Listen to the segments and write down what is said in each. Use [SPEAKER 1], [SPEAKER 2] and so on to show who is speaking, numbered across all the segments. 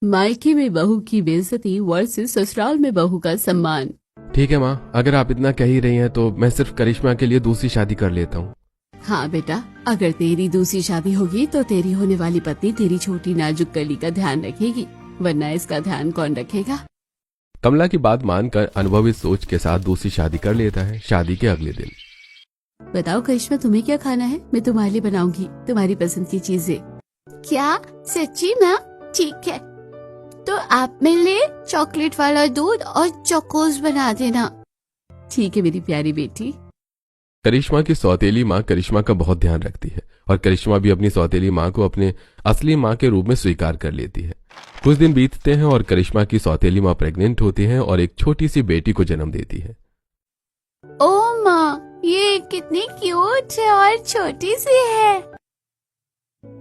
[SPEAKER 1] मायके में बहू की बेइज्जती वर्सेस ससुराल में बहू का सम्मान।
[SPEAKER 2] ठीक है माँ, अगर आप इतना कह ही रही हैं तो मैं सिर्फ करिश्मा के लिए दूसरी शादी कर लेता हूँ।
[SPEAKER 1] हाँ बेटा, अगर तेरी दूसरी शादी होगी तो तेरी होने वाली पत्नी तेरी छोटी नाजुक कली का ध्यान रखेगी, वरना इसका ध्यान कौन रखेगा।
[SPEAKER 2] कमला की बात मानकर अनुभवी सोच के साथ दूसरी शादी कर लेता है। शादी के अगले दिन।
[SPEAKER 1] बताओ करिश्मा, तुम्हें क्या खाना है? मैं तुम्हारे लिए बनाऊंगी तुम्हारी पसंद की चीजें। क्या सच्ची माँ? ठीक है, तो आप मेरे लिए चॉकलेट वाला दूध और चोकोस बना देना। ठीक है मेरी प्यारी बेटी।
[SPEAKER 2] करिश्मा की सौतेली माँ करिश्मा का बहुत ध्यान रखती है और करिश्मा भी अपनी सौतेली माँ को अपने असली माँ के रूप में स्वीकार कर लेती है। कुछ दिन बीतते हैं और करिश्मा की सौतेली माँ प्रेग्नेंट होती है और एक छोटी सी बेटी को जन्म देती है।
[SPEAKER 1] ओ माँ, ये कितनी क्यूट है और छोटी सी है।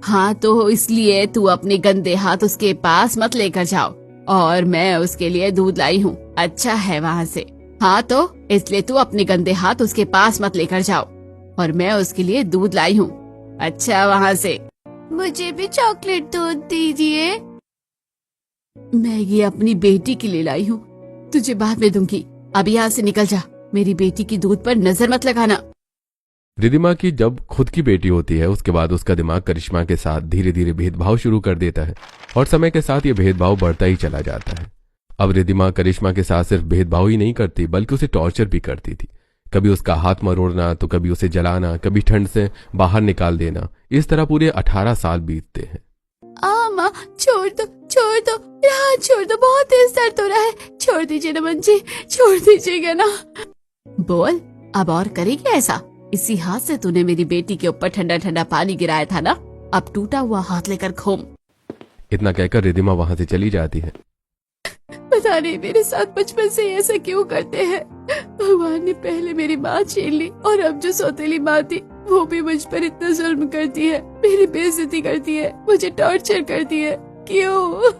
[SPEAKER 1] हाँ तो इसलिए तू अपने गंदे हाथ उसके पास मत लेकर जाओ, और मैं उसके लिए दूध लाई हूँ। अच्छा है वहाँ से। हाँ तो इसलिए तू अपने गंदे हाथ उसके पास मत लेकर जाओ, और मैं उसके लिए दूध लाई हूँ। अच्छा वहाँ से। मुझे भी चॉकलेट दूध दीजिए। मैं ये अपनी बेटी के लिए लाई हूँ, तुझे बाद में दूंगी। अब यहाँ से निकल जा, मेरी बेटी की दूध पर नजर मत लगाना।
[SPEAKER 2] रिधिमा की जब खुद की बेटी होती है उसके बाद उसका दिमाग करिश्मा के साथ धीरे धीरे भेदभाव शुरू कर देता है और समय के साथ ये भेदभाव बढ़ता ही चला जाता है। अब रिधिमा करिश्मा के साथ सिर्फ भेदभाव ही नहीं करती बल्कि उसे टॉर्चर भी करती थी। कभी उसका हाथ मरोड़ना तो कभी उसे जलाना, कभी ठंड से बाहर निकाल देना। इस तरह पूरे 18 साल बीतते हैं।
[SPEAKER 1] माँ छोड़ दो, छोड़ दो, हाथ छोड़ दो, बहुत तेज दर्द हो रहा है। छोड़ दीजिए नमन जी, छोड़ दीजिएगा ना। बोल, अब और करेगी ऐसा? इसी हाथ से तूने मेरी बेटी के ऊपर ठंडा ठंडा पानी गिराया था ना, अब टूटा हुआ हाथ लेकर घूम।
[SPEAKER 2] इतना कहकर रिधिमा वहां से चली जाती है।
[SPEAKER 1] पता नहीं मेरे साथ बचपन से ऐसा क्यों करते हैं। भगवान ने पहले मेरी माँ छीन ली और अब जो सौतेली माँ थी वो भी मुझ पर इतना जुल्म करती है, मेरी बेइज्जती करती है, मुझे टॉर्चर करती है। क्यों?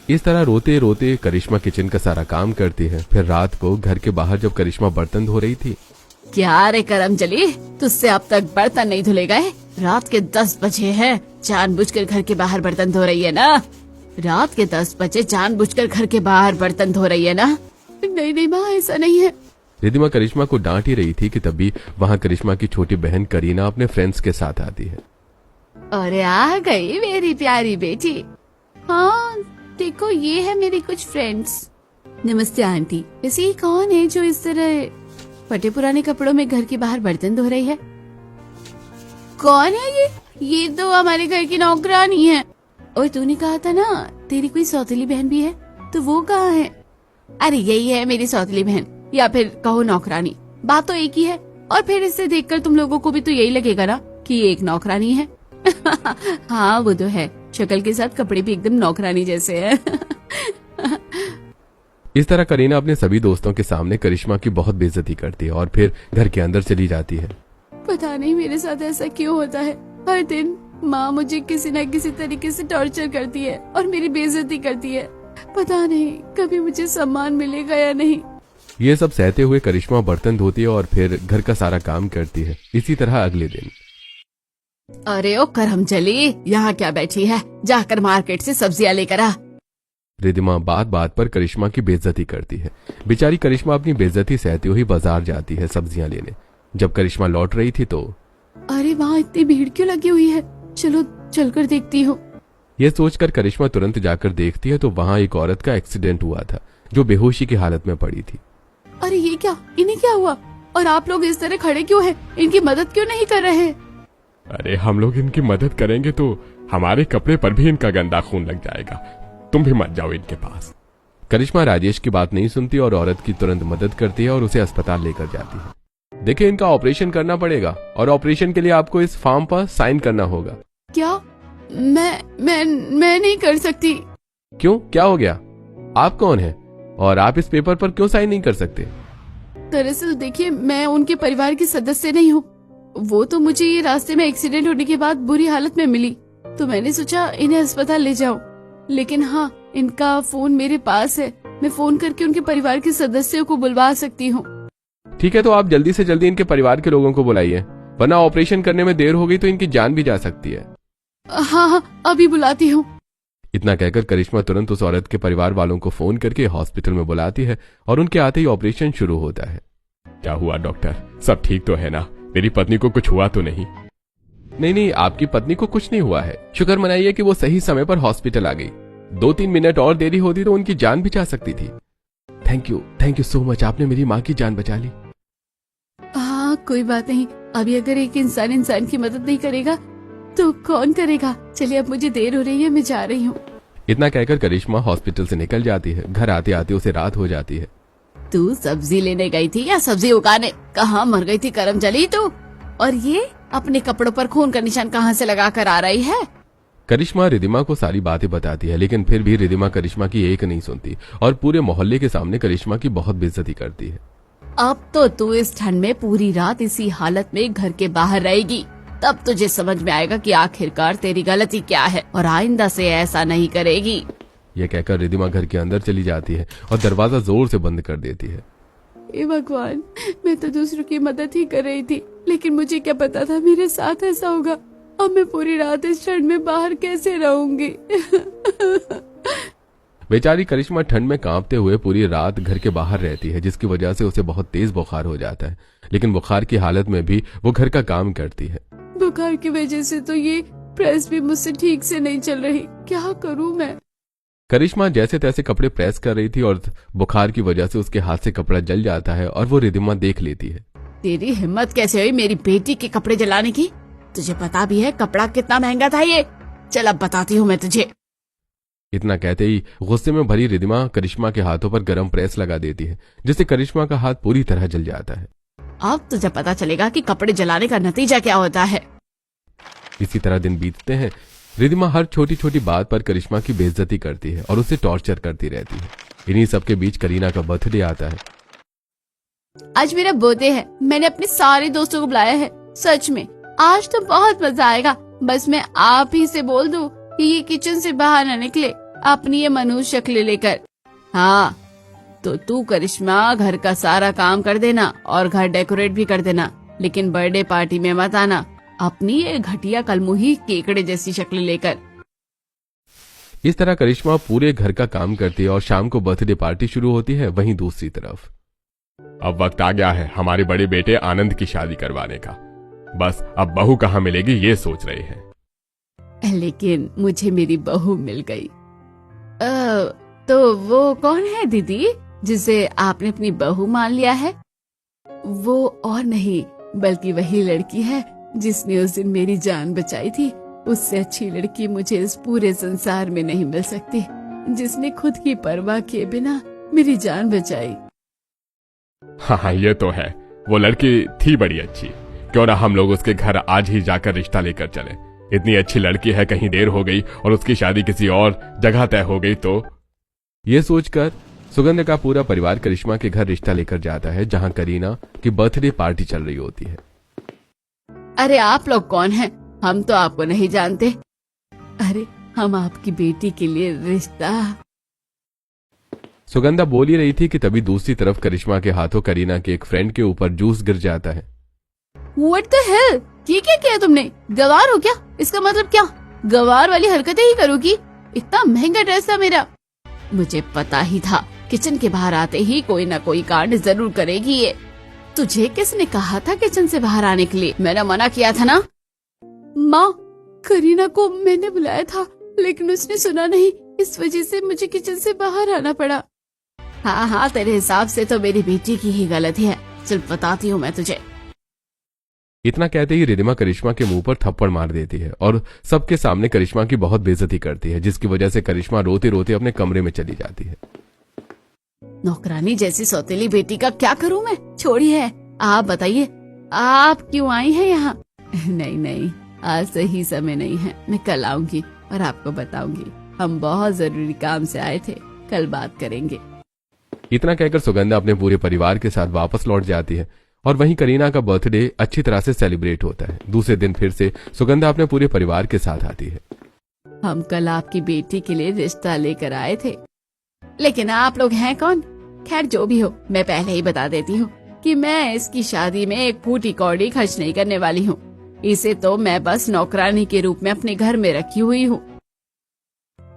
[SPEAKER 2] इस तरह रोते रोते करिश्मा किचन का सारा काम करती है। फिर रात को घर के बाहर जब करिश्मा बर्तन धो रही थी।
[SPEAKER 1] क्या रे करमजली, तुझसे अब तक बर्तन नहीं धुले गए? रात के 10 बजे हैं, जानबूझकर घर के बाहर बर्तन धो रही है ना? रात के 10 बजे जानबूझकर घर के बाहर बर्तन धो रही है ना? नहीं नहीं माँ, ऐसा नहीं है।
[SPEAKER 2] रिधिमा करिश्मा को डांट ही रही थी कि तभी वहाँ करिश्मा की छोटी बहन करीना अपने फ्रेंड्स के साथ आती है।
[SPEAKER 1] अरे आ गई मेरी प्यारी बेटी। हाँ देखो, ये है मेरी कुछ फ्रेंड्स। नमस्ते आंटी। वैसे ये कौन है जो इस तरह फटे पुराने कपड़ों में घर के बाहर बर्तन धो रही है? कौन है ये? ये तो हमारे घर की नौकरानी है। और तूने कहा था ना तेरी कोई सौतेली बहन भी है, तो वो कहाँ है? अरे यही है मेरी सौतेली बहन, या फिर कहो नौकरानी, बात तो एक ही है। और फिर इसे देखकर तुम लोगों को भी तो यही लगेगा ना कि ये एक नौकरानी है। हाँ वो तो है, शक्ल के साथ कपड़े भी एकदम नौकरानी जैसे हैं।
[SPEAKER 2] इस तरह करीना अपने सभी दोस्तों के सामने करिश्मा की बहुत बेइज्जती करती है और फिर घर के अंदर चली जाती है।
[SPEAKER 1] पता नहीं मेरे साथ ऐसा क्यों होता है। हर दिन माँ मुझे किसी न किसी तरीके से टॉर्चर करती है और मेरी बेइज्जती करती है। पता नहीं कभी मुझे सम्मान मिलेगा या नहीं।
[SPEAKER 2] ये सब सहते हुए करिश्मा बर्तन धोती है और फिर घर का सारा काम करती है। इसी तरह अगले दिन।
[SPEAKER 1] अरे ओ करमजली, यहाँ क्या बैठी है? जाकर मार्केट से सब्जियाँ लेकर आ।
[SPEAKER 2] रिधिमा बात बात पर करिश्मा की बेइज्जती करती है। बेचारी करिश्मा अपनी बेइज्जती सहते हुए बाजार जाती है सब्जियां लेने। जब करिश्मा लौट रही थी तो
[SPEAKER 1] अरे वहाँ इतनी भीड़ क्यों लगी हुई है? चलो चलकर देखती हूँ।
[SPEAKER 2] ये सोचकर करिश्मा तुरंत जाकर देखती है तो वहाँ एक औरत का एक्सीडेंट हुआ था जो बेहोशी की हालत में पड़ी थी।
[SPEAKER 1] अरे ये क्या, इन्हें क्या हुआ? और आप लोग इस तरह खड़े क्यों हैं? इनकी मदद क्यों नहीं कर रहे?
[SPEAKER 3] अरे हम लोग इनकी मदद करेंगे तो हमारे कपड़े पर भी इनका गंदा खून लग जाएगा, तुम भी मत जाओ इनके पास।
[SPEAKER 2] करिश्मा राजेश की बात नहीं सुनती और औरत की तुरंत मदद करती है और उसे अस्पताल लेकर जाती है। देखिए, इनका ऑपरेशन करना पड़ेगा और ऑपरेशन के लिए आपको इस फॉर्म पर साइन करना होगा।
[SPEAKER 1] क्या? मैं नहीं कर सकती।
[SPEAKER 2] क्यों, क्या हो गया? आप कौन है और आप इस पेपर पर क्यों साइन नहीं कर सकते?
[SPEAKER 1] दरअसल देखिए, मैं उनके परिवार की सदस्य नहीं हूँ। वो तो मुझे ये रास्ते में एक्सीडेंट होने के बाद बुरी हालत में मिली, तो मैंने सोचा इन्हें अस्पताल ले जाऊं। लेकिन हाँ, इनका फोन मेरे पास है, मैं फोन करके उनके परिवार के सदस्यों को बुलवा सकती हूँ।
[SPEAKER 2] ठीक है, तो आप जल्दी से जल्दी इनके परिवार के लोगों को बुलाइए, वरना ऑपरेशन करने में देर हो गई तो इनकी जान भी जा सकती है।
[SPEAKER 1] हाँ हाँ, अभी बुलाती हूँ।
[SPEAKER 2] इतना कहकर करिश्मा तुरंत उस औरत के परिवार वालों को फोन करके हॉस्पिटल में बुलाती है और उनके आते ही ऑपरेशन शुरू होता है।
[SPEAKER 3] क्या हुआ डॉक्टर, सब ठीक तो है ना? मेरी पत्नी को कुछ हुआ तो नहीं?
[SPEAKER 2] नहीं, आपकी पत्नी को कुछ नहीं हुआ है। शुक्र मनाइए कि वो सही समय पर हॉस्पिटल आ गई। 2-3 मिनट और देरी होती तो उनकी जान भी जा सकती थी। थैंक यू सो मच, आपने मेरी माँ की जान बचा ली।
[SPEAKER 1] हाँ कोई बात नहीं, अभी अगर एक इंसान की मदद नहीं करेगा तो कौन करेगा। चलिए अब मुझे देर हो रही है, मैं जा रही हूँ।
[SPEAKER 2] इतना कहकर करिश्मा हॉस्पिटल से निकल जाती है। घर आते आते उसे रात हो जाती है।
[SPEAKER 1] तू सब्जी लेने गई थी या सब्जी उगाने? कहाँ मर गई थी करम जली तू? और ये अपने कपड़ों पर खून का निशान कहाँ से लगा कर आ रही है?
[SPEAKER 2] करिश्मा रिदिमा को सारी बातें बताती है, लेकिन फिर भी रिदिमा करिश्मा की एक नहीं सुनती और पूरे मोहल्ले के सामने करिश्मा की बहुत बेइज्जती करती है।
[SPEAKER 1] अब तो तू इस ठंड में पूरी रात इसी हालत में घर के बाहर रहेगी, तब तुझे समझ में आएगा कि आखिरकार तेरी गलती क्या है और आइंदा से ऐसा नहीं करेगी।
[SPEAKER 2] यह कहकर रिदिमा घर के अंदर चली जाती है और दरवाजा जोर से बंद कर देती है।
[SPEAKER 1] हे भगवान, मैं तो दूसरों की मदद ही कर रही थी, लेकिन मुझे क्या पता था मेरे साथ ऐसा होगा। अब मैं पूरी रात इस ठंड में बाहर कैसे रहूंगी?
[SPEAKER 2] बेचारी करिश्मा ठंड में कांपते हुए पूरी रात घर के बाहर रहती है, जिसकी वजह से उसे बहुत तेज बुखार हो जाता है। लेकिन बुखार की हालत में भी वो घर का काम करती है।
[SPEAKER 1] बुखार की वजह से तो ये प्रेस भी मुझसे ठीक से नहीं चल रही, क्या करूं मैं?
[SPEAKER 2] करिश्मा जैसे तैसे कपड़े प्रेस कर रही थी और बुखार की वजह से उसके हाथ से कपड़ा जल जाता है और वो रिदिमा देख लेती है।
[SPEAKER 1] तेरी हिम्मत कैसे हुई मेरी बेटी के कपड़े जलाने की? तुझे पता भी है कपड़ा कितना महंगा था ये? चल अब बताती हूँ मैं तुझे।
[SPEAKER 2] इतना कहते ही गुस्से में भरी रिदिमा करिश्मा के हाथों पर गरम प्रेस लगा देती है, जिससे करिश्मा का हाथ पूरी तरह जल जाता है।
[SPEAKER 1] अब तुझे पता चलेगा कि कपड़े जलाने का नतीजा क्या होता है।
[SPEAKER 2] इसी तरह दिन बीतते हैं। रिदिमा हर छोटी छोटी बात पर करिश्मा की बेइज्जती करती है और उसे टॉर्चर करती रहती है। इन्हीं सबके बीच करीना का बर्थडे आता है।
[SPEAKER 1] आज मेरा बर्थडे है, मैंने अपने सारे दोस्तों को बुलाया है। सच में आज तो बहुत मजा आएगा। बस मैं आप ही से बोल दूं कि ये किचन से बाहर न निकले अपनी ये मनुष्य शक्ल लेकर। हाँ तो तू करिश्मा घर का सारा काम कर देना और घर डेकोरेट भी कर देना, लेकिन बर्थडे पार्टी में मत आना अपनी ये घटिया कलमुही केकड़े जैसी शक्ल लेकर।
[SPEAKER 2] इस तरह करिश्मा पूरे घर का काम करती है और शाम को बर्थडे पार्टी शुरू होती है। वहीं दूसरी तरफ
[SPEAKER 3] अब वक्त आ गया है हमारे बड़े बेटे आनंद की शादी करवाने का। बस अब बहू कहाँ मिलेगी ये सोच रहे हैं।
[SPEAKER 1] लेकिन मुझे मेरी बहू मिल गई। तो वो कौन है दीदी जिसे आपने अपनी बहू मान लिया है? वो और नहीं बल्कि वही लड़की है जिसने उस दिन मेरी जान बचाई थी। उससे अच्छी लड़की मुझे इस पूरे संसार में नहीं मिल सकती, जिसने खुद की परवाह किए बिना मेरी जान बचाई।
[SPEAKER 3] हाँ ये तो है, वो लड़की थी बड़ी अच्छी। क्यों ना हम लोग उसके घर आज ही जाकर रिश्ता लेकर चले। इतनी अच्छी लड़की है, कहीं देर हो गई और उसकी शादी किसी और जगह तय हो गई तो।
[SPEAKER 2] ये सोचकर सुगंध का पूरा परिवार करिश्मा के घर रिश्ता लेकर जाता है, जहां करीना की बर्थडे पार्टी चल रही होती है।
[SPEAKER 1] अरे आप लोग कौन हैं? हम तो आपको नहीं जानते। अरे हम आपकी बेटी के लिए रिश्ता।
[SPEAKER 2] सुगंधा बोल ही रही थी कि तभी दूसरी तरफ करिश्मा के हाथों करीना के एक फ्रेंड के ऊपर जूस गिर जाता है।
[SPEAKER 1] What the hell? ये क्या किया तुमने? गवार हो क्या? इसका मतलब क्या? गवार वाली हरकतें ही करोगी? इतना महंगा ड्रेस था मेरा। मुझे पता ही था किचन के बाहर आते ही कोई ना कोई कांड जरूर करेगी ये। तुझे किसने कहा था किचन से बाहर आने के लिए? मैंने मना किया था ना। माँ, करीना को मैंने बुलाया था लेकिन उसने सुना नहीं, इस वजह से मुझे किचन से बाहर आना पड़ा। हाँ तेरे हिसाब से तो मेरी बेटी की ही गलती है। चल बताती हूँ मैं तुझे।
[SPEAKER 2] इतना कहते ही रिदिमा करिश्मा के मुंह पर थप्पड़ मार देती है और सबके सामने करिश्मा की बहुत बेइज्जती करती है, जिसकी वजह से करिश्मा रोते रोते अपने कमरे में चली जाती है।
[SPEAKER 1] नौकरानी जैसी सौतेली बेटी का क्या करूं मैं? छोड़िए, आप बताइए आप क्यों आई हैं यहाँ? नहीं आज सही समय नहीं है, मैं कल आऊंगी और आपको बताऊंगी। हम बहुत जरूरी काम से आए थे, कल बात करेंगे।
[SPEAKER 2] इतना कहकर सुगंधा अपने पूरे परिवार के साथ वापस लौट जाती है और वहीं करीना का बर्थडे अच्छी तरह से सेलिब्रेट होता है। दूसरे दिन फिर से सुगंधा अपने पूरे परिवार के साथ आती है।
[SPEAKER 1] हम कल आपकी बेटी के लिए रिश्ता लेकर आए थे, लेकिन आप लोग हैं कौन? खैर जो भी हो, मैं पहले ही बता देती हूँ कि मैं इसकी शादी में एक फूटी कौड़ी खर्च नहीं करने वाली हूँ। इसे तो मैं बस नौकरानी के रूप में अपने घर में रखी हुई हूँ।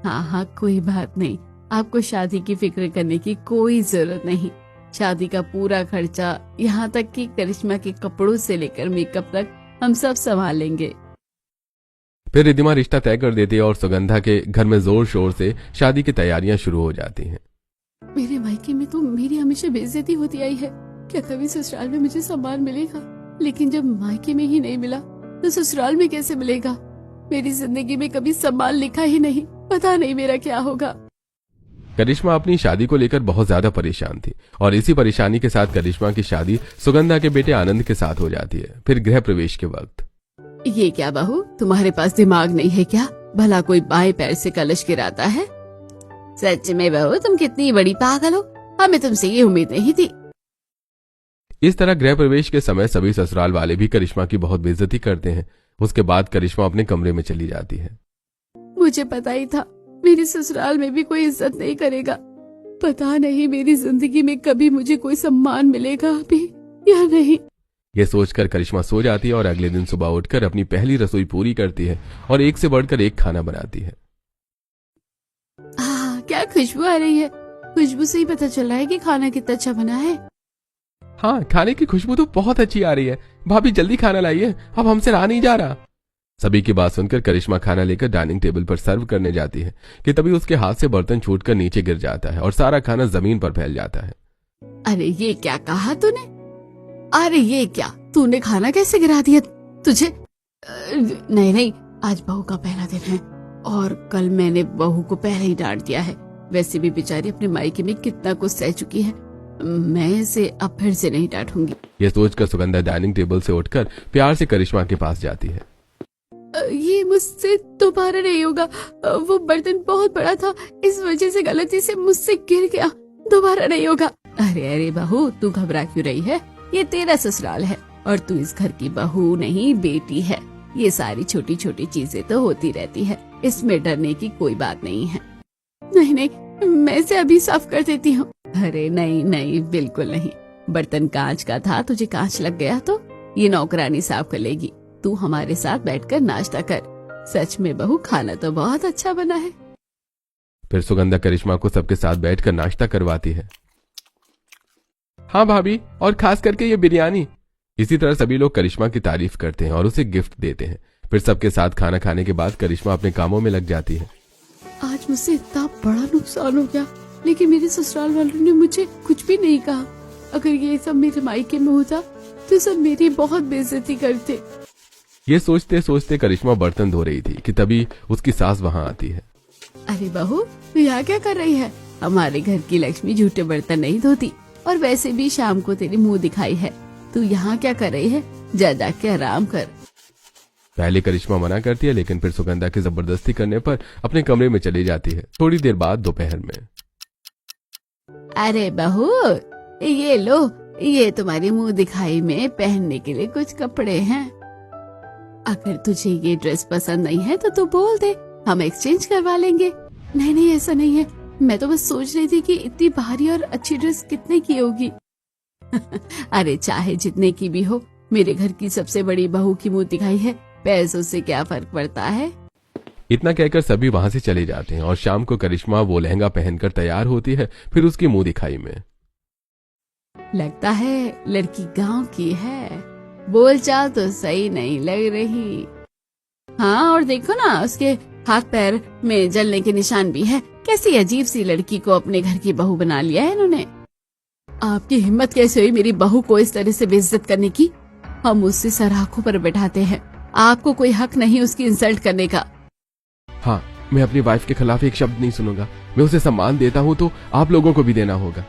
[SPEAKER 1] हाँ हाँ, कोई बात नहीं, आपको शादी की फिक्र करने की कोई जरूरत नहीं। शादी का पूरा खर्चा, यहाँ तक कि करिश्मा के कपड़ों से लेकर मेकअप तक हम सब संभाल लेंगे।
[SPEAKER 2] फिर रिद्धिमा रिश्ता तय कर देती है और सुगंधा के घर में जोर शोर से शादी की तैयारियां शुरू हो जाती हैं।
[SPEAKER 1] मेरे मायके में तो मेरी हमेशा बेइज्जती होती आई है, क्या कभी ससुराल में मुझे सम्मान मिलेगा? लेकिन जब मायके में ही नहीं मिला तो ससुराल में कैसे मिलेगा? मेरी जिंदगी में कभी सम्मान लिखा ही नहीं, पता नहीं मेरा क्या होगा।
[SPEAKER 2] करिश्मा अपनी शादी को लेकर बहुत ज्यादा परेशान थी और इसी परेशानी के साथ करिश्मा की शादी सुगंधा के बेटे आनंद के साथ हो जाती है। फिर गृह प्रवेश के वक्त,
[SPEAKER 1] ये क्या बहू, तुम्हारे पास दिमाग नहीं है क्या? भला कोई बाएं पैर से कलश गिराता है? सच में बहू, तुम कितनी बड़ी पागल हो, हमें तुमसे ये उम्मीद नहीं थी।
[SPEAKER 2] इस तरह गृह प्रवेश के समय सभी ससुराल वाले भी करिश्मा की बहुत बेइज्जती करते हैं। उसके बाद करिश्मा अपने कमरे में चली जाती है।
[SPEAKER 1] मुझे पता ही था मेरे ससुराल में भी कोई इज्जत नहीं करेगा। पता नहीं मेरी जिंदगी में कभी मुझे कोई सम्मान मिलेगा अभी या नहीं।
[SPEAKER 2] ये सोचकर करिश्मा सो जाती है और अगले दिन सुबह उठकर अपनी पहली रसोई पूरी करती है और एक से बढ़कर एक खाना बनाती है।
[SPEAKER 1] क्या खुशबू आ रही है? खुशबू से ही पता चल रहा है कि खाना कितना अच्छा बना है।
[SPEAKER 2] हाँ, खाने की खुशबू तो बहुत अच्छी आ रही है। भाभी जल्दी खाना लाइए, अब हमसे रहा नहीं जा रहा। सभी की बात सुनकर करिश्मा खाना लेकर डाइनिंग टेबल पर सर्व करने जाती है कि तभी उसके हाथ से बर्तन छूटकर नीचे गिर जाता है और सारा खाना जमीन पर फैल जाता है।
[SPEAKER 1] अरे ये क्या कहा तूने? अरे ये क्या, तूने खाना कैसे गिरा दिया? तुझे नहीं नहीं, आज बहू का पहला दिन है और कल मैंने बहू को पहले ही डांट दिया है। वैसे भी बेचारी अपने मायके में कितना कुछ सह चुकी है, मैं इसे अब फिर से नहीं डांटूंगी।
[SPEAKER 2] ये सोचकर सुगंधा डाइनिंग टेबल से उठकर प्यार से करिश्मा के पास जाती है।
[SPEAKER 1] ये मुझसे दोबारा नहीं होगा, वो बर्तन बहुत बड़ा था, इस वजह से गलती से मुझसे गिर गया, दोबारा नहीं होगा। अरे अरे बहू, तू घबरा क्यों रही है? ये तेरा ससुराल है और तू इस घर की बहू नहीं, बेटी है। ये सारी छोटी छोटी चीजें तो होती रहती है, इसमें डरने की कोई बात नहीं है। नहीं नहीं, मैं इसे अभी साफ कर देती हूँ। अरे नहीं नहीं, बिल्कुल नहीं, बर्तन कांच का था, तुझे कांच लग गया तो ये नौकरानी साफ कर लेगी। तू हमारे साथ बैठकर नाश्ता कर। सच में बहू, खाना तो बहुत अच्छा बना है।
[SPEAKER 2] फिर सुगंधा करिश्मा को सबके साथ बैठकर नाश्ता करवाती है। हाँ भाभी, और खास करके ये बिरयानी। इसी तरह सभी लोग करिश्मा की तारीफ करते हैं और उसे गिफ्ट देते हैं। फिर सबके साथ खाना खाने के बाद करिश्मा अपने कामों में लग जाती है।
[SPEAKER 1] आज मुझसे इतना बड़ा नुकसान हो गया, लेकिन मेरे ससुराल वालों ने मुझे कुछ भी नहीं कहा। अगर ये सब मेरे मायके में होता तो सब मेरी बहुत बेइज्जती करते।
[SPEAKER 2] ये सोचते सोचते करिश्मा बर्तन धो रही थी कि तभी उसकी सास वहाँ आती है।
[SPEAKER 1] अरे बहू, तू यहाँ क्या कर रही है? हमारे घर की लक्ष्मी झूठे बर्तन नहीं धोती, और वैसे भी शाम को तेरी मुंह दिखाई है। तू यहाँ क्या कर रही है? जा जाके आराम कर।
[SPEAKER 2] पहले करिश्मा मना करती है, लेकिन फिर सुगंधा की जबरदस्ती करने पर अपने कमरे में चली जाती है। थोड़ी देर बाद दोपहर में,
[SPEAKER 1] अरे बहू, ये लो, ये तुम्हारी मुंह दिखाई में पहनने के लिए कुछ कपड़े हैं। अगर तुझे ये ड्रेस पसंद नहीं है तो तू बोल दे, हम एक्सचेंज करवा लेंगे। नहीं नहीं, ऐसा नहीं है, मैं तो बस सोच रही थी कि इतनी भारी और अच्छी ड्रेस कितने की होगी। अरे चाहे जितने की भी हो, मेरे घर की सबसे बड़ी बहू की मुंह दिखाई है, पैसों से क्या फर्क पड़ता है।
[SPEAKER 2] इतना कहकर सभी वहां से चले जाते हैं और शाम को करिश्मा वो लहंगा पहनकर तैयार होती है। फिर उसकी मुंह दिखाई में,
[SPEAKER 1] लगता है लड़की गांव की है, बोलचाल तो सही नहीं लग रही। हाँ, और देखो ना, उसके हाथ पैर में जलने के निशान भी है। कैसी अजीब सी लड़की को अपने घर की बहू बना लिया है इन्होंने। आपकी हिम्मत कैसे हुई मेरी बहू को इस तरह से बेइज्जत करने की? हम उससे सराखों पर बैठाते हैं, आपको कोई हक नहीं उसकी इंसल्ट करने का।
[SPEAKER 2] हाँ, मैं अपनी वाइफ के खिलाफ एक शब्द नहीं सुनूंगा। मैं उसे सम्मान देता हूँ तो आप लोगों को भी देना होगा।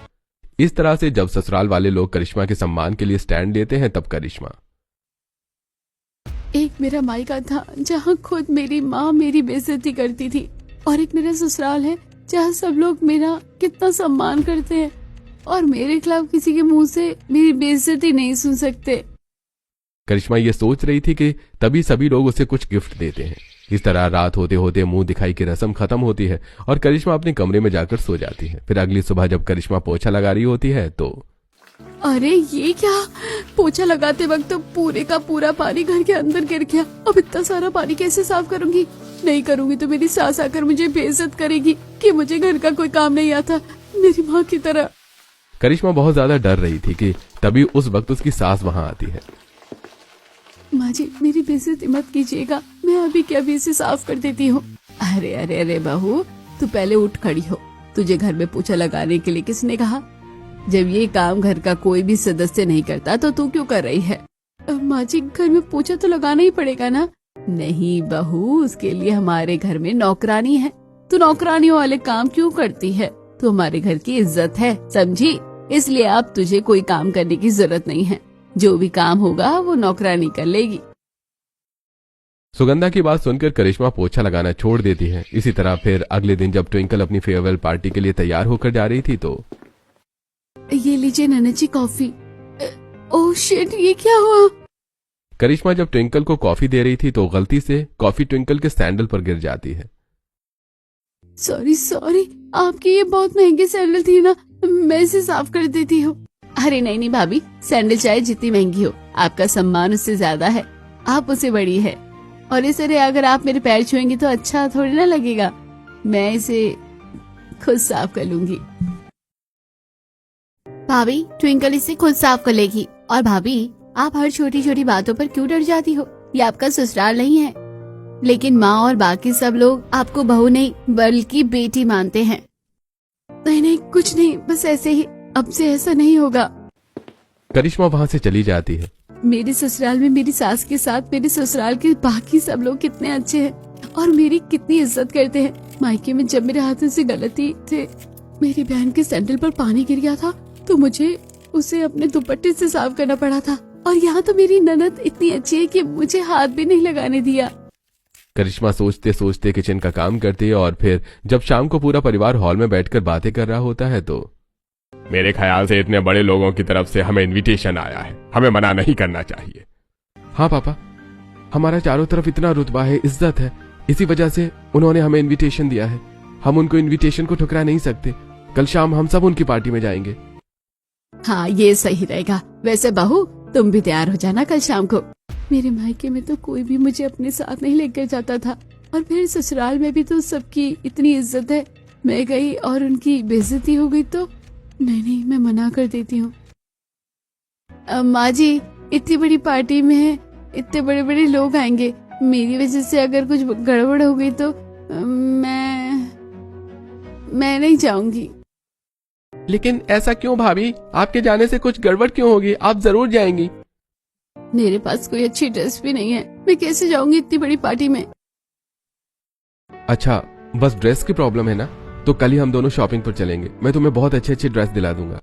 [SPEAKER 2] इस तरह से जब ससुराल वाले लोग करिश्मा के सम्मान के लिए स्टैंड लेते हैं, तब करिश्मा,
[SPEAKER 1] एक मेरा मायका था जहाँ खुद मेरी माँ मेरी बेइज्जती करती थी, और एक मेरा ससुराल है जहाँ सब लोग मेरा कितना सम्मान करते हैं और मेरे खिलाफ किसी के मुंह से मेरी बेइज्जती नहीं सुन सकते।
[SPEAKER 2] करिश्मा ये सोच रही थी कि तभी सभी लोग उसे कुछ गिफ्ट देते हैं। इस तरह रात होते होते मुंह दिखाई की रस्म खत्म होती है और करिश्मा अपने कमरे में जाकर सो जाती है। फिर अगली सुबह जब करिश्मा पोछा लगा रही होती है तो
[SPEAKER 1] अरे ये क्या, पोछा लगाते वक्त तो पूरे का पूरा पानी घर के अंदर गिर गया। अब इतना सारा पानी कैसे साफ करूंगी? नहीं करूंगी तो मेरी सास आकर मुझे बेइज्जत करेगी कि मुझे घर का कोई काम नहीं आता, मेरी माँ की तरह।
[SPEAKER 2] करिश्मा बहुत ज्यादा डर रही थी कि तभी उस वक्त उसकी सास वहां आती है।
[SPEAKER 1] माँ जी मेरी बेइज्जती मत कीजिएगा, मैं अभी के अभी इसे साफ कर देती हूँ। अरे अरे अरे बहू, तू पहले उठ खड़ी हो। तुझे घर में पोछा लगाने के लिए किसने कहा? जब ये काम घर का कोई भी सदस्य नहीं करता तो तू क्यों कर रही है? माँ जी घर में पोछा तो लगाना ही पड़ेगा ना। नहीं बहू, उसके लिए हमारे घर में नौकरानी है। तू नौकरानियों वाले काम क्यों करती है? तू हमारे घर की इज्जत है, समझी? इसलिए अब तुझे कोई काम करने की जरूरत नहीं है। जो भी काम होगा वो नौकरानी कर लेगी।
[SPEAKER 2] सुगंधा की बात सुनकर करिश्मा पोछा लगाना छोड़ देती है। इसी तरह फिर अगले दिन जब ट्विंकल अपनी फेयरवेल पार्टी के लिए तैयार होकर जा रही थी तो
[SPEAKER 1] ये लीजिए ननद जी कॉफी। ओह शिट, ये क्या हुआ?
[SPEAKER 2] करिश्मा जब ट्विंकल को कॉफी दे रही थी तो गलती से कॉफी ट्विंकल के सैंडल पर गिर जाती है।
[SPEAKER 1] सॉरी सॉरी, आपकी ये बहुत महंगी सैंडल थी ना, मैं इसे साफ कर देती हूँ। अरे नहीं नहीं भाभी, सैंडल चाहे जितनी महंगी हो, आपका सम्मान उससे ज्यादा है। आप उससे बड़ी है, और इस तरह अगर आप मेरे पैर छुएंगी तो अच्छा थोड़ी ना लगेगा। मैं इसे खुद साफ कर लूंगी। भाभी ट्विंकल इसे खुद साफ कर लेगी। और भाभी आप हर छोटी छोटी बातों पर क्यों डर जाती हो? ये आपका ससुराल नहीं है। लेकिन माँ और बाकी सब लोग आपको बहू नहीं बल्कि बेटी मानते हैं। नहीं नहीं कुछ नहीं, बस ऐसे ही। अब से ऐसा नहीं होगा।
[SPEAKER 2] करिश्मा वहां से चली जाती है।
[SPEAKER 1] मेरे ससुराल में मेरी सास के साथ मेरे ससुराल के बाकी सब लोग कितने अच्छे हैं और मेरी कितनी इज्जत करते हैं। मायके में जब मेरे हाथों से गलती थे, मेरी बहन के सैंडल पर पानी गिर गया था तो मुझे उसे अपने दुपट्टे से साफ करना पड़ा था। और यहाँ तो मेरी ननद इतनी अच्छी है कि मुझे हाथ भी नहीं लगाने दिया।
[SPEAKER 2] करिश्मा सोचते सोचते किचन का काम करती है और फिर जब शाम को पूरा परिवार हॉल में बैठकर बातें कर रहा होता है तो
[SPEAKER 3] मेरे ख्याल से इतने बड़े लोगों की तरफ से हमें इनविटेशन आया है, हमें मना नहीं करना चाहिए।
[SPEAKER 2] हाँ पापा, हमारा चारों तरफ इतना रुतबा है, इज्जत है, इसी वजह से उन्होंने हमें इनविटेशन दिया है। हम उनको इनविटेशन को ठुकरा नहीं सकते। कल शाम हम सब उनकी पार्टी में जाएंगे।
[SPEAKER 1] हाँ ये सही रहेगा। वैसे बहू तुम भी तैयार हो जाना कल शाम को। मेरे मायके में तो कोई भी मुझे अपने साथ नहीं लेकर जाता था, और फिर ससुराल में भी तो सबकी इतनी इज्जत है। मैं गई और उनकी बेइज्जती हो गई तो नहीं, मैं मना कर देती हूँ। माँ जी इतनी बड़ी पार्टी में है, इतने बड़े बड़े लोग आएंगे, मेरी वजह से अगर कुछ गड़बड़ हो गई तो मैं नहीं जाऊंगी।
[SPEAKER 2] लेकिन ऐसा क्यों भाभी? आपके जाने से कुछ गड़बड़ क्यों होगी? आप जरूर जाएंगी।
[SPEAKER 1] मेरे पास कोई अच्छी ड्रेस भी नहीं है, मैं कैसे जाऊंगी इतनी बड़ी पार्टी में?
[SPEAKER 2] अच्छा बस ड्रेस की प्रॉब्लम है ना, तो कल ही हम दोनों शॉपिंग पर चलेंगे। मैं तुम्हें बहुत अच्छी अच्छी ड्रेस दिला दूंगा।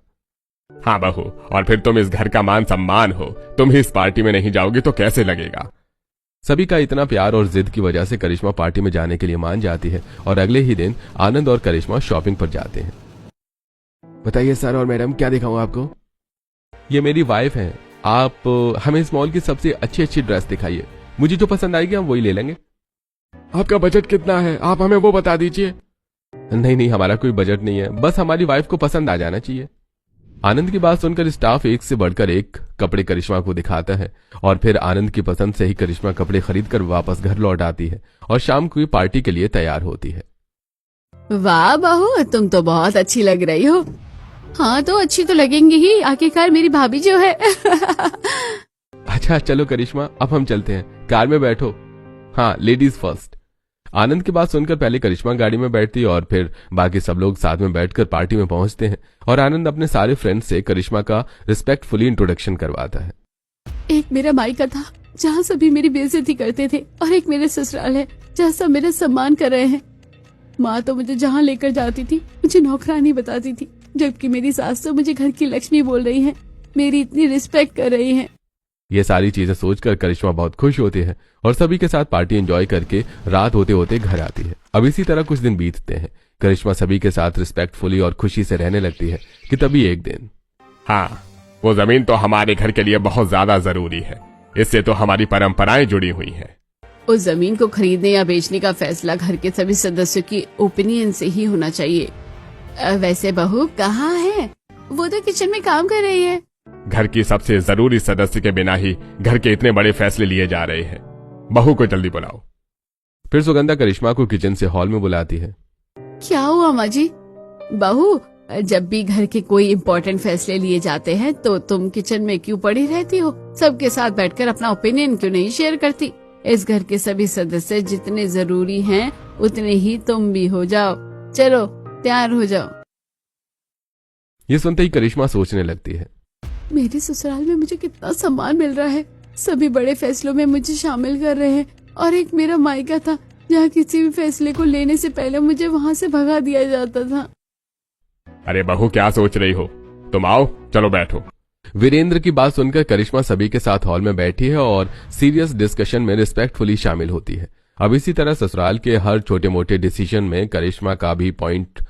[SPEAKER 3] हाँ बहू, और फिर तुम इस घर का मान सम्मान हो, तुम ही इस पार्टी में नहीं जाओगी तो कैसे लगेगा?
[SPEAKER 2] सभी का इतना प्यार और जिद की वजह से करिश्मा पार्टी में जाने के लिए मान जाती है और अगले ही दिन आनंद और करिश्मा शॉपिंग पर जाते हैं। बताइए सर और मैडम, क्या दिखाऊं आपको? ये मेरी वाइफ है। आप हमें इस मॉल की सबसे अच्छी अच्छी ड्रेस दिखाइए, मुझे जो पसंद आएगी हम वही ले लेंगे।
[SPEAKER 3] आपका बजट कितना है, आप हमें वो बता दीजिए।
[SPEAKER 2] नहीं, हमारा कोई बजट नहीं है, बस हमारी वाइफ को पसंद आ जाना चाहिए। आनंद की बात सुनकर स्टाफ एक से बढ़कर एक कपड़े करिश्मा को दिखाता है और फिर आनंद की पसंद से ही करिश्मा कपड़े खरीदकर वापस घर लौट आती है और शाम को पार्टी के लिए तैयार होती है।
[SPEAKER 1] वाह बहू, तुम तो बहुत अच्छी लग रही हो। हाँ तो अच्छी तो लगेंगी ही, आखिरकार मेरी भाभी जो है।
[SPEAKER 2] अच्छा चलो करिश्मा, अब हम चलते हैं, कार में बैठो। हाँ लेडीज फर्स्ट। आनंद की बात सुनकर पहले करिश्मा गाड़ी में बैठती और फिर बाकी सब लोग साथ में बैठकर पार्टी में पहुंचते हैं और आनंद अपने सारे फ्रेंड्स से करिश्मा का रिस्पेक्टफुली इंट्रोडक्शन करवाता है।
[SPEAKER 1] एक मेरा मायका था जहाँ सभी मेरी बेइज्जती करते थे, और एक मेरे ससुराल है जहाँ सब मेरा सम्मान कर रहे हैं। माँ तो मुझे जहाँ लेकर जाती थी मुझे नौकरानी बताती थी, जबकि मेरी सास तो मुझे घर की लक्ष्मी बोल रही है, मेरी इतनी रिस्पेक्ट कर रही है।
[SPEAKER 2] ये सारी चीजें सोचकर करिश्मा बहुत खुश होती है और सभी के साथ पार्टी एंजॉय करके रात होते होते घर आती है। अब इसी तरह कुछ दिन बीतते हैं। करिश्मा सभी के साथ रिस्पेक्टफुली और खुशी से रहने लगती है कि तभी एक दिन,
[SPEAKER 3] हाँ वो जमीन तो हमारे घर के लिए बहुत ज्यादा जरूरी है, इससे तो हमारी परंपराएं जुड़ी हुई हैं।
[SPEAKER 1] उस जमीन को खरीदने या बेचने का फैसला घर के सभी सदस्यों की ओपिनियन से ही होना चाहिए। वैसे बहू कहाँ है? वो तो किचन में काम कर रही है।
[SPEAKER 3] घर की सबसे जरूरी सदस्य के बिना ही घर के इतने बड़े फैसले लिए जा रहे हैं। बहू को जल्दी बुलाओ।
[SPEAKER 2] फिर सुगंधा करिश्मा को किचन से हॉल में बुलाती है।
[SPEAKER 1] क्या हुआ माँ जी? बहू, जब भी घर के कोई इम्पोर्टेंट फैसले लिए जाते हैं तो तुम किचन में क्यों पड़ी रहती हो? सबके साथ बैठकर अपना ओपिनियन क्यों नहीं शेयर करती? इस घर के सभी सदस्य जितने जरूरी हैं उतने ही तुम भी हो जाओ। चलो तैयार हो जाओ।
[SPEAKER 2] ये सुनते ही करिश्मा सोचने लगती है,
[SPEAKER 1] मेरे ससुराल में मुझे कितना सम्मान मिल रहा है, सभी बड़े फैसलों में मुझे शामिल कर रहे हैं, और एक मेरा मायका था जहाँ किसी भी फैसले को लेने से पहले मुझे वहाँ से भगा दिया जाता था।
[SPEAKER 3] अरे बहू, क्या सोच रही हो? तुम आओ, चलो बैठो।
[SPEAKER 2] वीरेंद्र की बात सुनकर करिश्मा सभी के साथ हॉल में बैठी है और सीरियस डिस्कशन में रिस्पेक्टफुली शामिल होती है। अब इसी तरह ससुराल के हर छोटे मोटे डिसीजन में करिश्मा का भी पॉइंट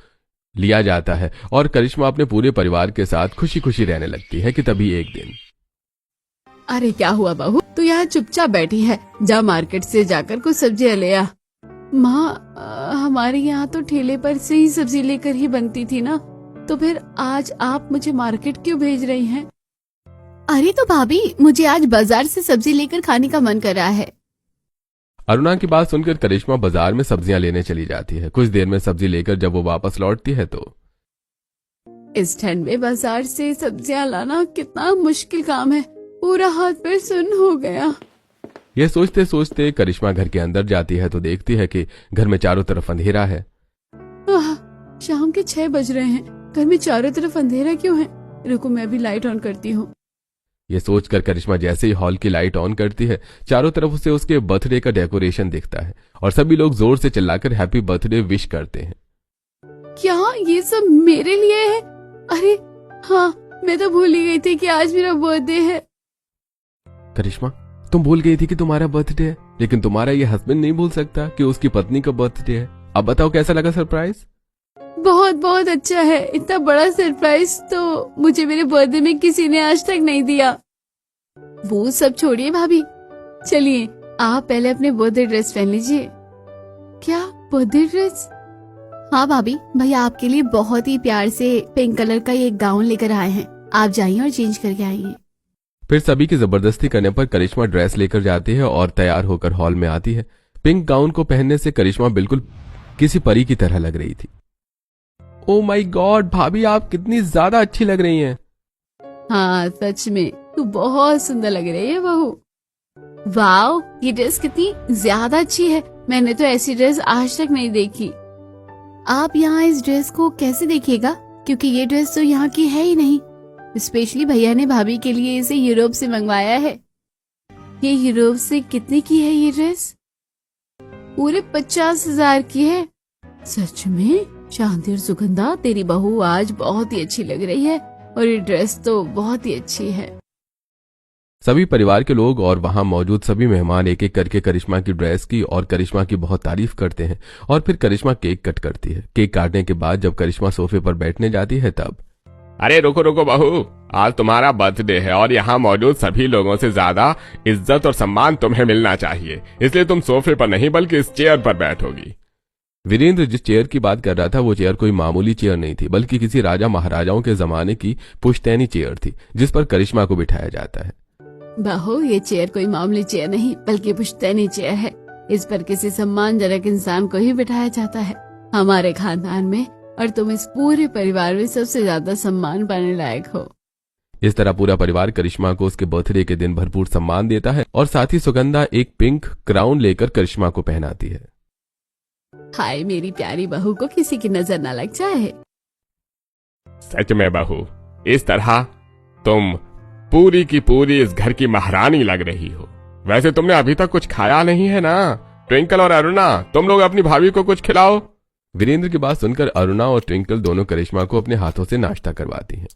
[SPEAKER 2] लिया जाता है और करिश्मा अपने पूरे परिवार के साथ खुशी खुशी रहने लगती है कि तभी एक दिन।
[SPEAKER 1] अरे क्या हुआ बहू, तू यहाँ चुपचाप बैठी है? जा मार्केट से जाकर कुछ सब्जियाँ ले आ। माँ, हमारे यहाँ तो ठेले पर से ही सब्जी लेकर ही बनती थी ना, तो फिर आज आप मुझे मार्केट क्यों भेज रही हैं? अरे तो भाभी, मुझे आज बाजार से सब्जी लेकर खाने का मन कर रहा है।
[SPEAKER 2] अरुणा की बात सुनकर करिश्मा बाजार में सब्जियां लेने चली जाती है। कुछ देर में सब्जी लेकर जब वो वापस लौटती है तो
[SPEAKER 1] इस ठंड में बाजार से सब्जियां लाना कितना मुश्किल काम है, पूरा हाथ पैर सुन्न हो गया।
[SPEAKER 2] ये सोचते सोचते करिश्मा घर के अंदर जाती है तो देखती है कि घर में चारों तरफ अंधेरा है।
[SPEAKER 1] शाम के 6 बज रहे हैं, घर में चारों तरफ अंधेरा क्यों है? रुको, मैं अभी लाइट ऑन करती हूँ।
[SPEAKER 2] ये सोचकर करिश्मा जैसे ही हॉल की लाइट ऑन करती है, चारों तरफ उसे उसके बर्थडे का डेकोरेशन दिखता है और सभी लोग जोर से चिल्लाकर हैप्पी बर्थडे विश करते हैं।
[SPEAKER 1] क्या ये सब मेरे लिए है? अरे हाँ, मैं तो भूल ही गई थी कि आज मेरा बर्थडे है।
[SPEAKER 2] करिश्मा, तुम भूल गई थी कि तुम्हारा बर्थडे है, लेकिन तुम्हारा ये हस्बैंड नहीं भूल सकता कि उसकी पत्नी का बर्थडे है। अब बताओ कैसा लगा सरप्राइज?
[SPEAKER 1] बहुत बहुत अच्छा है। इतना बड़ा सरप्राइज तो मुझे मेरे बर्थडे में किसी ने आज तक नहीं दिया। वो सब छोड़िए भाभी, चलिए आप पहले अपने बर्थडे ड्रेस पहन लीजिए। क्या बर्थडे ड्रेस? हाँ भाभी, भैया आपके लिए बहुत ही प्यार से पिंक कलर का एक गाउन लेकर आए हैं, आप जाइए और चेंज करके आइए।
[SPEAKER 2] फिर सभी की जबरदस्ती करने पर करिश्मा ड्रेस लेकर जाती है और तैयार होकर हॉल में आती है। पिंक गाउन को पहनने से करिश्मा बिल्कुल किसी परी की तरह लग रही थी। ओ माय गॉड भाभी, आप कितनी ज्यादा अच्छी लग रही हैं।
[SPEAKER 1] हाँ सच में, तू बहुत सुंदर लग रही है बहू। वाओ, ये ड्रेस कितनी ज्यादा अच्छी है, मैंने तो ऐसी ड्रेस आज तक नहीं देखी। आप यहाँ इस ड्रेस को कैसे देखिएगा, क्योंकि ये ड्रेस तो यहाँ की है ही नहीं। स्पेशली भैया ने भाभी के लिए इसे यूरोप से मंगवाया है। ये यूरोप से कितने की है ये ड्रेस? पूरे 50,000 की है। सच में? शांति और सुगंधा, तेरी बहू आज बहुत ही अच्छी लग रही है और ये ड्रेस तो बहुत ही अच्छी है।
[SPEAKER 2] सभी परिवार के लोग और वहां मौजूद सभी मेहमान एक एक करके करिश्मा की ड्रेस की और करिश्मा की बहुत तारीफ करते हैं और फिर करिश्मा केक कट करती है। केक काटने के बाद जब करिश्मा सोफे पर बैठने जाती है तब
[SPEAKER 3] अरे रुको रुको बहू, आज तुम्हारा बर्थडे है और यहाँ मौजूद सभी लोगों से ज्यादा इज्जत और सम्मान तुम्हें मिलना चाहिए, इसलिए तुम सोफे पर नहीं बल्कि इस चेयर पर बैठोगी।
[SPEAKER 2] वीरेंद्र जिस चेयर की बात कर रहा था वो चेयर कोई मामूली चेयर नहीं थी, बल्कि किसी राजा महाराजाओं के जमाने की पुश्तैनी चेयर थी जिस पर करिश्मा को बिठाया जाता है।
[SPEAKER 1] बहू, ये चेयर कोई मामूली चेयर नहीं बल्कि पुश्तैनी चेयर है। इस पर किसी सम्मानजनक इंसान को ही बिठाया जाता है। हमारे खानदान में और तुम इस पूरे परिवार में सबसे ज्यादा सम्मान पाने लायक हो।
[SPEAKER 2] इस तरह पूरा परिवार करिश्मा को उसके बर्थडे के दिन भरपूर सम्मान देता है और साथ ही सुगंधा एक पिंक क्राउन लेकर करिश्मा को पहनाती है।
[SPEAKER 1] हाय मेरी प्यारी बहू को किसी की नजर न लग जाए।
[SPEAKER 3] सच में बहू, इस तरह तुम पूरी की पूरी इस घर की महारानी लग रही हो। वैसे तुमने अभी तक कुछ खाया नहीं है ना? ट्विंकल और अरुणा, तुम लोग अपनी भाभी को कुछ खिलाओ।
[SPEAKER 2] वीरेंद्र की बात सुनकर अरुणा और ट्विंकल दोनों करिश्मा को अपने हाथों से नाश्ता करवाती हैं।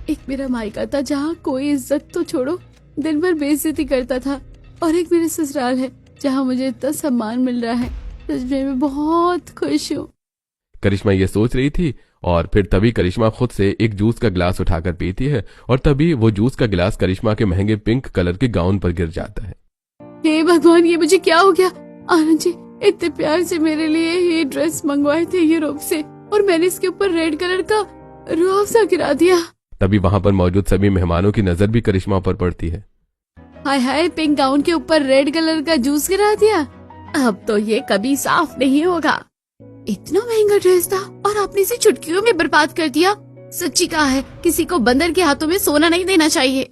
[SPEAKER 1] एक मेरा मायका था जहाँ कोई इज्जत तो छोड़ो दिन भर बेइज्जती करता था, और एक मेरे ससुराल है जहाँ मुझे इतना सम्मान मिल रहा है। सच में मैं बहुत खुश हूँ।
[SPEAKER 2] करिश्मा ये सोच रही थी और फिर तभी करिश्मा खुद से एक जूस का गिलास उठाकर पीती है और तभी वो जूस का गिलास करिश्मा के महंगे पिंक कलर के गाउन पर गिर जाता है।
[SPEAKER 1] हे भगवान, ये मुझे क्या हो गया? आनंद जी इतने प्यार से मेरे लिए ये ड्रेस मंगवाए थे यूरोप से और मैंने इसके ऊपर रेड कलर का रूह अफ़ज़ा गिरा दिया।
[SPEAKER 2] तभी वहां पर मौजूद सभी मेहमानों की नजर भी करिश्मा पर पड़ती है।
[SPEAKER 1] हाय हाय, पिंक गाउन के ऊपर रेड कलर का जूस गिरा दिया। अब तो ये कभी साफ नहीं होगा। इतना महंगा ड्रेस था और आपने इसे चुटकियों में बर्बाद कर दिया। सच्ची कहा है, किसी को बंदर के हाथों में सोना नहीं देना चाहिए।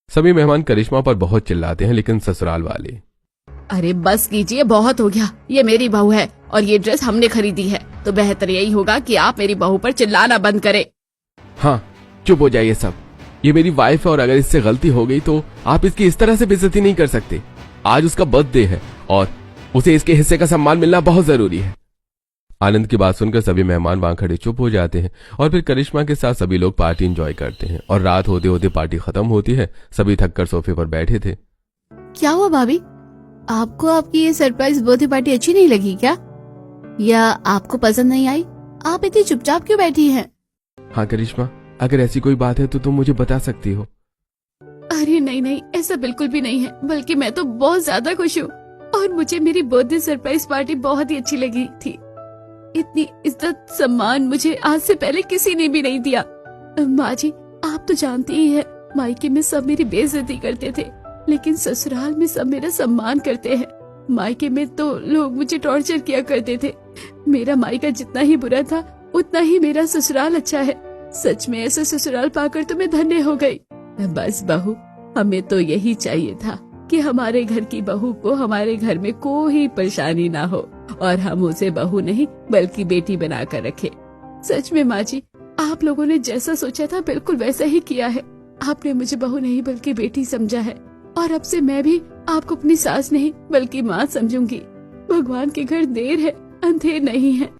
[SPEAKER 2] सभी मेहमान करिश्मा पर बहुत चिल्लाते हैं, लेकिन ससुराल वाले,
[SPEAKER 1] अरे बस कीजिए, बहुत हो गया। ये मेरी बहू है और ये ड्रेस हमने खरीदी है, तो बेहतर यही होगा कि आप मेरी बहू पर चिल्लाना बंद करें।
[SPEAKER 2] हाँ चुप हो जाइए सब। ये मेरी वाइफ है और अगर इससे गलती हो गई तो आप इसकी इस तरह से बेइज्जती नहीं कर सकते। आज उसका बर्थडे है और उसे इसके हिस्से का सम्मान मिलना बहुत जरूरी है। आनंद की बात सुनकर सभी मेहमान वहां खड़े चुप हो जाते हैं और फिर करिश्मा के साथ सभी लोग पार्टी एंजॉय करते हैं और रात होते होते पार्टी खत्म होती है। सभी थककर सोफे पर बैठे थे।
[SPEAKER 1] क्या हुआ भाभी, आपको आपकी ये सरप्राइज बर्थडे पार्टी अच्छी नहीं लगी क्या, या आपको पसंद नहीं आई? आप इतनी चुपचाप क्यों बैठी हैं?
[SPEAKER 2] हाँ करिश्मा, अगर ऐसी कोई बात है तो तुम मुझे बता सकती हो।
[SPEAKER 1] अरे नहीं नहीं, ऐसा बिल्कुल भी नहीं है, बल्कि मैं तो बहुत ज्यादा खुश हूँ और मुझे मेरी बर्थडे सरप्राइज पार्टी बहुत ही अच्छी लगी थी। इतनी इज्जत सम्मान मुझे आज से पहले किसी ने भी नहीं दिया। माँ जी, आप तो जानती ही है, मायके में सब मेरी बेइज्जती करते थे, लेकिन ससुराल में सब मेरा सम्मान करते हैं। मायके में तो लोग मुझे टॉर्चर किया करते थे। मेरा मायका जितना ही बुरा था, उतना ही मेरा ससुराल अच्छा है। सच में ऐसा ससुराल पाकर तो मैं धन्य हो गई। बस बहू, हमें तो यही चाहिए था कि हमारे घर की बहू को हमारे घर में कोई परेशानी ना हो और हम उसे बहू नहीं बल्कि बेटी बनाकर रखे। सच में माँ जी, आप लोगों ने जैसा सोचा था बिल्कुल वैसा ही किया है। आपने मुझे बहू नहीं बल्कि बेटी समझा है और अब से मैं भी आपको अपनी सास नहीं बल्कि माँ समझूंगी। भगवान के घर देर है, अंधेर नहीं है।